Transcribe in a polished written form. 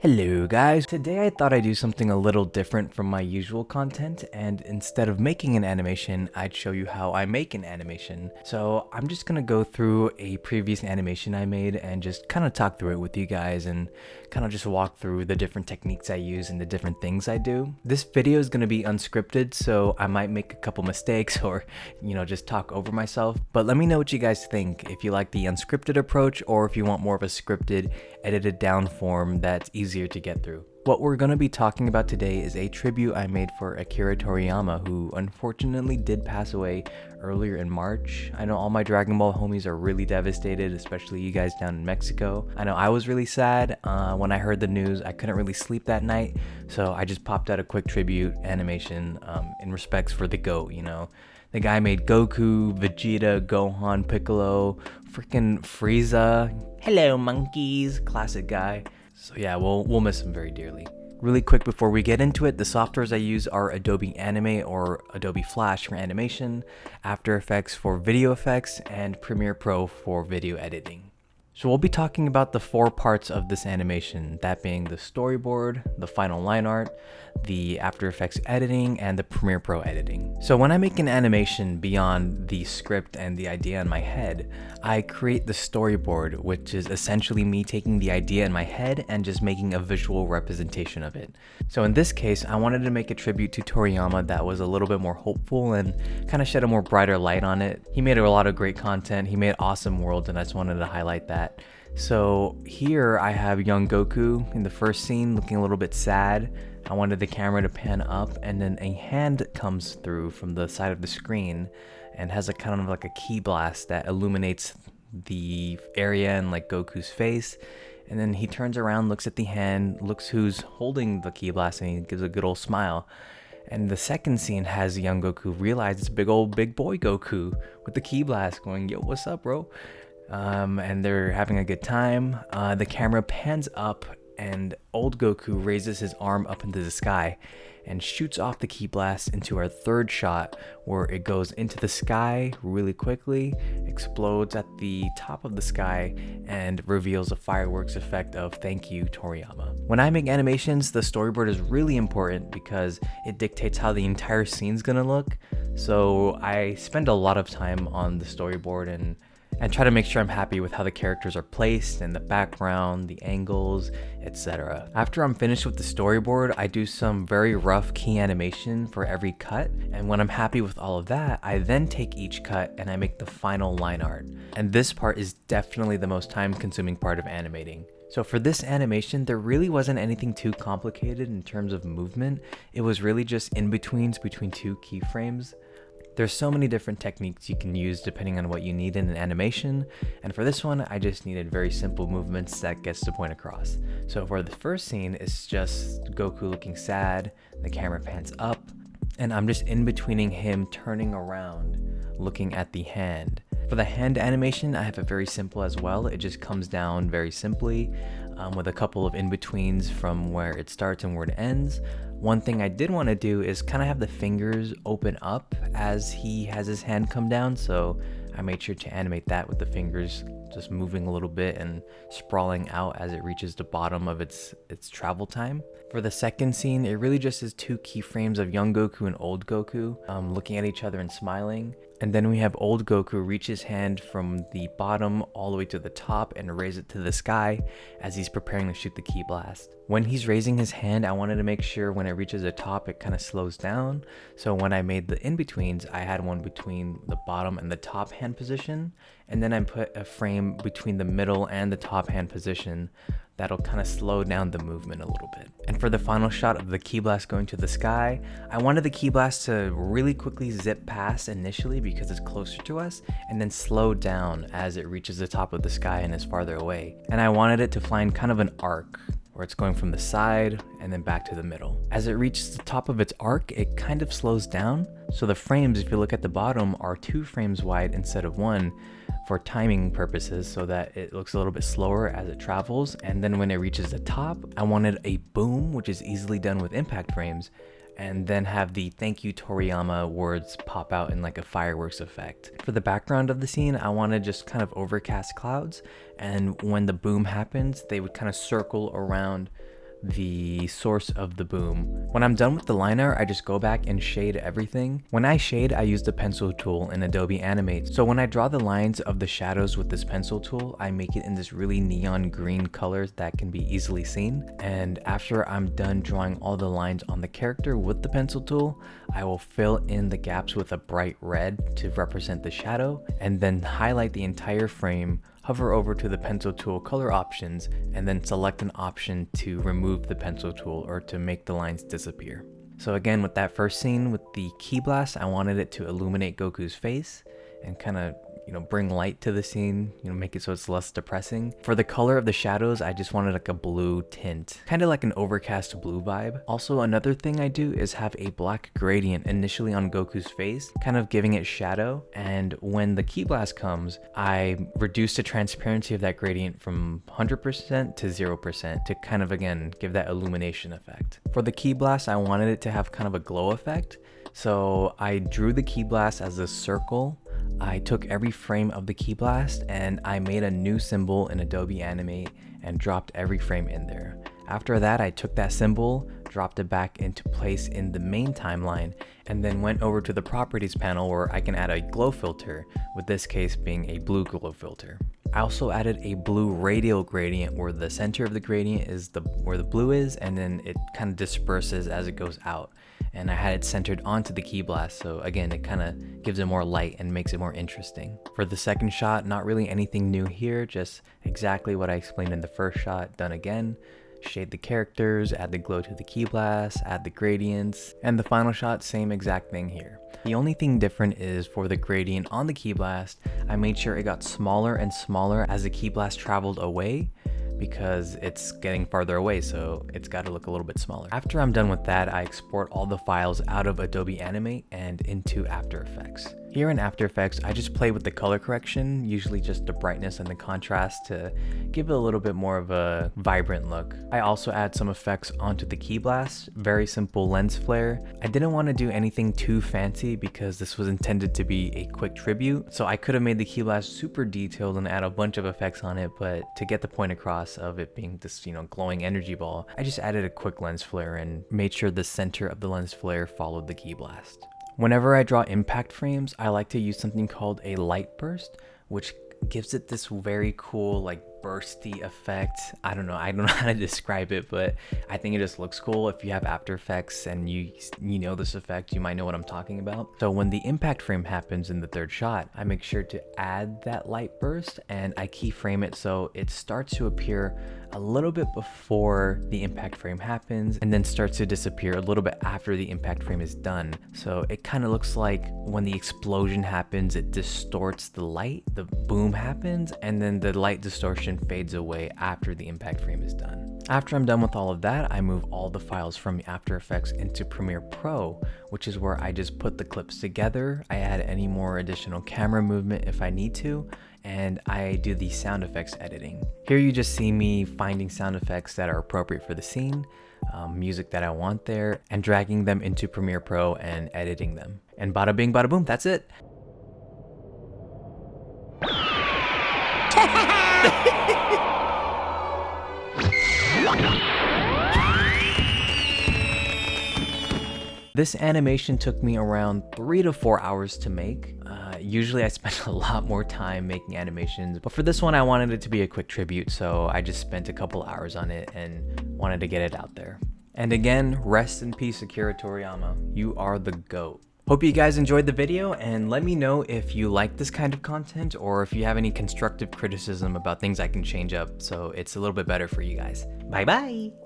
Hello guys, today I thought I'd do something a little different from my usual content, and instead of making an animation, I'd show you how I make an animation. So I'm just gonna go through a previous animation I made and just kind of talk through it with you guys and kind of just walk through the different techniques I use and the different things I do. This video is gonna be unscripted, so I might make a couple mistakes or, just talk over myself. But let me know what you guys think, if you like the unscripted approach or if you want more of a scripted, edited down form that's easier to get through. What we're going to be talking about today is a tribute I made for Akira Toriyama, who unfortunately did pass away earlier in March. I know all my Dragon Ball homies are really devastated, especially you guys down in Mexico. I know I was really sad when I heard the news. I couldn't really sleep that night, so I just popped out a quick tribute animation in respects for the GOAT, The guy made Goku, Vegeta, Gohan, Piccolo, freaking Frieza. Hello, monkeys. Classic guy. So yeah, we'll miss him very dearly. Really quick before we get into it, the softwares I use are Adobe Animate or Adobe Flash for animation, After Effects for video effects, and Premiere Pro for video editing. So we'll be talking about the 4 parts of this animation, that being the storyboard, the final line art, the After Effects editing, and the Premiere Pro editing. So when I make an animation beyond the script and the idea in my head, I create the storyboard, which is essentially me taking the idea in my head and just making a visual representation of it. So in this case, I wanted to make a tribute to Toriyama that was a little bit more hopeful and kind of shed a more brighter light on it. He made a lot of great content, he made awesome worlds, and I just wanted to highlight that. So here I have young Goku in the first scene looking a little bit sad. I wanted the camera to pan up, and then a hand comes through from the side of the screen and has a kind of like a key blast that illuminates the area and like Goku's face. And then he turns around, looks at the hand, looks who's holding the key blast, and he gives a good old smile. And the second scene has young Goku realize it's big boy Goku with the key blast going, "Yo, what's up, bro?" And they're having a good time. The camera pans up and old Goku raises his arm up into the sky and shoots off the key blast into our third shot, where it goes into the sky really quickly, explodes at the top of the sky, and reveals a fireworks effect of "Thank you, Toriyama." When I make animations, the storyboard is really important because it dictates how the entire scene's gonna look. So I spend a lot of time on the storyboard and try to make sure I'm happy with how the characters are placed and the background, the angles, etc. After I'm finished with the storyboard, I do some very rough key animation for every cut, and when I'm happy with all of that, I then take each cut and I make the final line art. And this part is definitely the most time-consuming part of animating. So for this animation, there really wasn't anything too complicated in terms of movement. It was really just in-betweens between 2 keyframes. There's so many different techniques you can use depending on what you need in an animation, and for this one, I just needed very simple movements that gets the point across. So for the first scene, it's just Goku looking sad, the camera pans up, and I'm just in-betweening him turning around, looking at the hand. For the hand animation, I have it very simple as well. It just comes down very simply with a couple of in-betweens from where it starts and where it ends. One thing I did want to do is kind of have the fingers open up as he has his hand come down, so I made sure to animate that with the fingers just moving a little bit and sprawling out as it reaches the bottom of its travel time. For the second scene, it really just is 2 keyframes of young Goku and old Goku looking at each other and smiling. And then we have old Goku reach his hand from the bottom all the way to the top and raise it to the sky as he's preparing to shoot the key blast. When he's raising his hand, I wanted to make sure when it reaches the top, it kind of slows down. So when I made the in-betweens, I had one between the bottom and the top hand position. And then I put a frame between the middle and the top hand position that'll kind of slow down the movement a little bit. And for the final shot of the key blast going to the sky, I wanted the key blast to really quickly zip past initially because it's closer to us, and then slow down as it reaches the top of the sky and is farther away. And I wanted it to find kind of an arc, where it's going from the side and then back to the middle. As it reaches the top of its arc, it kind of slows down. So the frames, if you look at the bottom, are 2 frames wide instead of 1 for timing purposes, so that it looks a little bit slower as it travels. And then when it reaches the top, I wanted a boom, which is easily done with impact frames, and then have the "Thank you, Toriyama" words pop out in like a fireworks effect. For the background of the scene, I wanted just kind of overcast clouds, and when the boom happens, they would kind of circle around the source of the boom. When I'm done with the liner, I just go back and shade everything. When I shade, I use the pencil tool in Adobe Animate. So when I draw the lines of the shadows with this pencil tool, I make it in this really neon green color that can be easily seen. And after I'm done drawing all the lines on the character with the pencil tool, I will fill in the gaps with a bright red to represent the shadow, and then highlight the entire frame, hover over to the pencil tool color options, and then select an option to remove the pencil tool or to make the lines disappear. So again, with that first scene with the key blast, I wanted it to illuminate Goku's face and kind of, bring light to the scene, make it so it's less depressing. For the color of the shadows, I just wanted like a blue tint, kind of like an overcast blue vibe. Also, another thing I do is have a black gradient initially on Goku's face, kind of giving it shadow. And when the key blast comes, I reduce the transparency of that gradient from 100% to 0% to kind of, again, give that illumination effect. For the key blast, I wanted it to have kind of a glow effect. So I drew the key blast as a circle. I took every frame of the key blast and I made a new symbol in Adobe Animate and dropped every frame in there. After that, I took that symbol, dropped it back into place in the main timeline, and then went over to the properties panel where I can add a glow filter, with this case being a blue glow filter. I also added a blue radial gradient where the center of the gradient is where the blue is, and then it kind of disperses as it goes out. And I had it centered onto the key blast, so again, it kind of gives it more light and makes it more interesting. For the second shot, not really anything new here, just exactly what I explained in the first shot, done again. Shade the characters, add the glow to the key blast, add the gradients, and the final shot, same exact thing here. The only thing different is for the gradient on the key blast, I made sure it got smaller and smaller as the key blast traveled away, because it's getting farther away, so it's got to look a little bit smaller. After I'm done with that, I export all the files out of Adobe Animate and into After Effects. Here in After Effects, I just play with the color correction, usually just the brightness and the contrast to give it a little bit more of a vibrant look. I also add some effects onto the key blast, very simple lens flare. I didn't want to do anything too fancy because this was intended to be a quick tribute, so I could have made the key blast super detailed and add a bunch of effects on it, but to get the point across of it being this, glowing energy ball, I just added a quick lens flare and made sure the center of the lens flare followed the key blast. Whenever I draw impact frames, I like to use something called a light burst, which gives it this very cool, like, bursty effect. I don't know how to describe it, but I think it just looks cool. If you have After Effects and you know this effect, you might know what I'm talking about. So when the impact frame happens in the third shot, I make sure to add that light burst and I keyframe it so it starts to appear a little bit before the impact frame happens and then starts to disappear a little bit after the impact frame is done. So it kind of looks like when the explosion happens, it distorts the light, the boom happens, and then the light distortion fades away after the impact frame is done. After I'm done with all of that, I move all the files from After Effects into Premiere Pro, which is where I just put the clips together. I add any more additional camera movement if I need to, and I do the sound effects editing. Here you just see me finding sound effects that are appropriate for the scene, music that I want there, and dragging them into Premiere Pro and editing them. And bada bing, bada boom, that's it. This animation took me around 3 to 4 hours to make. Usually I spend a lot more time making animations, but for this one I wanted it to be a quick tribute, so I just spent a couple hours on it and wanted to get it out there. And again, rest in peace Akira Toriyama, you are the GOAT. Hope you guys enjoyed the video, and let me know if you like this kind of content or if you have any constructive criticism about things I can change up so it's a little bit better for you guys. Bye bye!